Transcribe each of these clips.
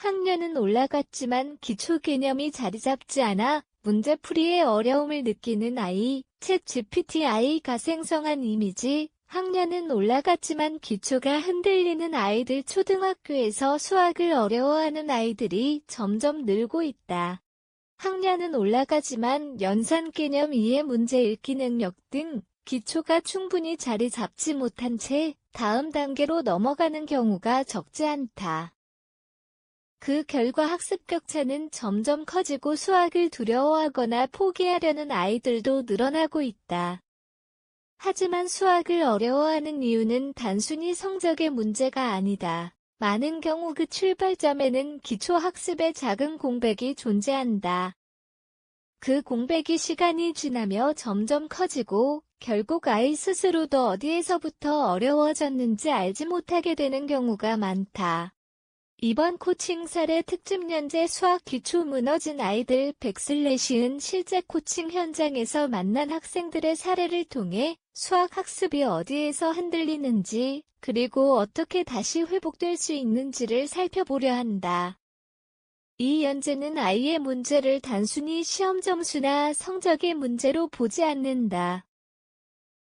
학년은 올라갔지만 기초 개념이 자리 잡지 않아 문제풀이에 어려움을 느끼는 아이, 챗GPT가 생성한 이미지. 학년은 올라갔지만 기초가 흔들리는 아이들. 초등학교에서 수학을 어려워하는 아이들이 점점 늘고 있다. 학년은 올라가지만 연산 개념 이해, 문제 읽기 능력 등 기초가 충분히 자리 잡지 못한 채 다음 단계로 넘어가는 경우가 적지 않다. 그 결과 학습 격차는 점점 커지고 수학을 두려워하거나 포기하려는 아이들도 늘어나고 있다. 하지만 수학을 어려워하는 이유는 단순히 성적의 문제가 아니다. 많은 경우 그 출발점에는 기초학습의 작은 공백이 존재한다. 그 공백이 시간이 지나며 점점 커지고 결국 아이 스스로도 어디에서부터 어려워졌는지 알지 못하게 되는 경우가 많다. 이번 코칭 사례 특집 연재 수학 기초 무너진 아이들 100/50은 실제 코칭 현장에서 만난 학생들의 사례를 통해 수학 학습이 어디에서 흔들리는지, 그리고 어떻게 다시 회복될 수 있는지를 살펴보려 한다. 이 연재는 아이의 문제를 단순히 시험 점수나 성적의 문제로 보지 않는다.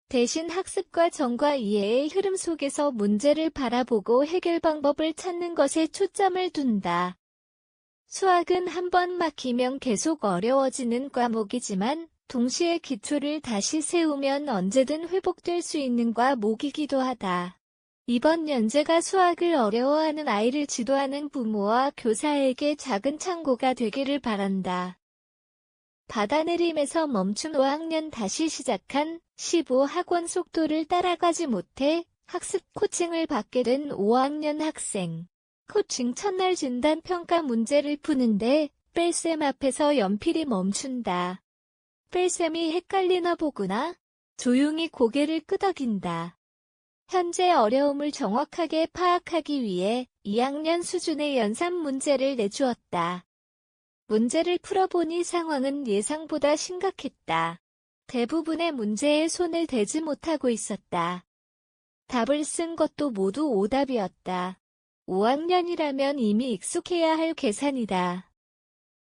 대신 학습 과정과 이해의 흐름 속에서 문제를 바라보고 해결 방법을 찾는 것에 초점을 둔다. 수학은 한번 막히면 계속 어려워지는 과목이지만 동시에 기초를 다시 세우면 언제든 회복될 수 있는 과목이기도 하다. 이번 연재가 수학을 어려워하는 아이를 지도하는 부모와 교사에게 작은 참고가 되기를 바란다. 받아내림에서 멈춘 5학년 다시 시작한 15학원 속도를 따라가지 못해 학습 코칭을 받게 된 5학년 학생. 코칭 첫날 진단평가 문제를 푸는데 뺄셈 앞에서 연필이 멈춘다. 뺄셈이 헷갈리나 보구나. 조용히 고개를 끄덕인다. 현재 어려움을 정확하게 파악하기 위해 2학년 수준의 연산 문제를 내주었다. 문제를 풀어보니 상황은 예상보다 심각했다. 대부분의 문제에 손을 대지 못하고 있었다. 답을 쓴 것도 모두 오답이었다. 5학년이라면 이미 익숙해야 할 계산이다.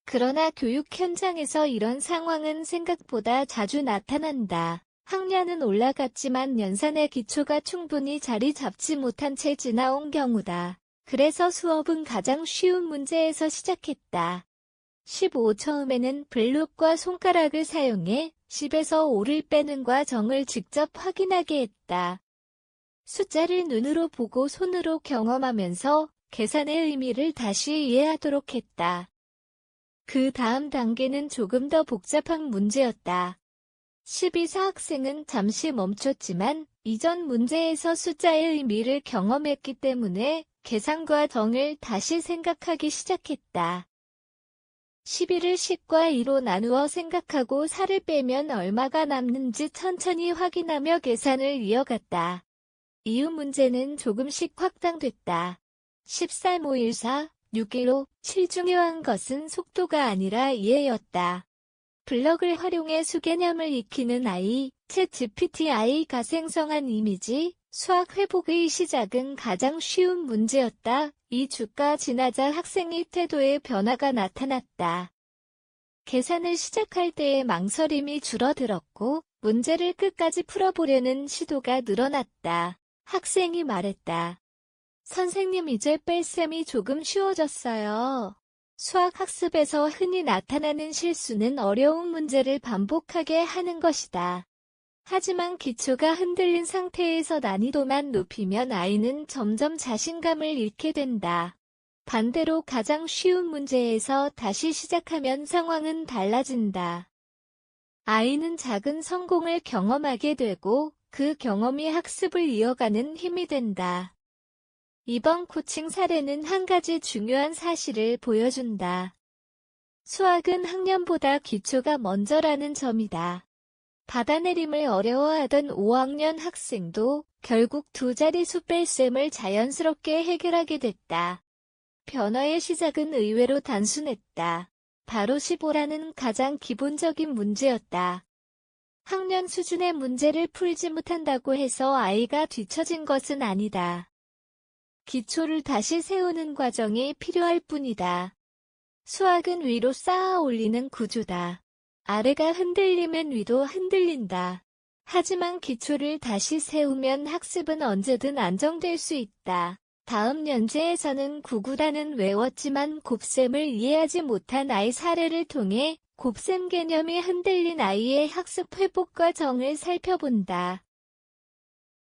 그러나 교육 현장에서 이런 상황은 생각보다 자주 나타난다. 학년은 올라갔지만 연산의 기초가 충분히 자리 잡지 못한 채 지나온 경우다. 그래서 수업은 가장 쉬운 문제에서 시작했다. 15 처음에는 블록과 손가락을 사용해 10에서 5를 빼는 과정을 직접 확인하게 했다. 숫자를 눈으로 보고 손으로 경험하면서 계산의 의미를 다시 이해하도록 했다. 그 다음 단계는 조금 더 복잡한 문제였다. 12사 학생은 잠시 멈췄지만 이전 문제에서 숫자의 의미를 경험했기 때문에 계산 과정을 다시 생각하기 시작했다. 11을 10과 2로 나누어 생각하고 4를 빼면 얼마가 남는지 천천히 확인하며 계산을 이어갔다. 이후 문제는 조금씩 확장됐다. 13, 5, 1, 4, 6, 1, 5, 7 중요한 것은 속도가 아니라 이해였다. 블럭을 활용해 수개념을 익히는 아이, 챗GPT가 생성한 이미지, 수학 회복의 시작은 가장 쉬운 문제였다. 2주가 지나자 학생의 태도에 변화가 나타났다. 계산을 시작할 때의 망설임이 줄어들었고 문제를 끝까지 풀어보려는 시도가 늘어났다. 학생이 말했다. 선생님, 이제 뺄셈이 조금 쉬워졌어요. 수학 학습에서 흔히 나타나는 실수는 어려운 문제를 반복하게 하는 것이다. 하지만 기초가 흔들린 상태에서 난이도만 높이면 아이는 점점 자신감을 잃게 된다. 반대로 가장 쉬운 문제에서 다시 시작하면 상황은 달라진다. 아이는 작은 성공을 경험하게 되고 그 경험이 학습을 이어가는 힘이 된다. 이번 코칭 사례는 한 가지 중요한 사실을 보여준다. 수학은 학년보다 기초가 먼저라는 점이다. 받아내림을 어려워하던 5학년 학생도 결국 두 자릿수 뺄셈을 자연스럽게 해결하게 됐다. 변화의 시작은 의외로 단순했다. 바로 15라는 가장 기본적인 문제였다. 학년 수준의 문제를 풀지 못한다고 해서 아이가 뒤처진 것은 아니다. 기초를 다시 세우는 과정이 필요할 뿐이다. 수학은 위로 쌓아 올리는 구조다. 아래가 흔들리면 위도 흔들린다. 하지만 기초를 다시 세우면 학습은 언제든 안정될 수 있다. 다음 연재에서는 구구단은 외웠지만 곱셈을 이해하지 못한 아이 사례를 통해 곱셈 개념이 흔들린 아이의 학습 회복과 정을 살펴본다.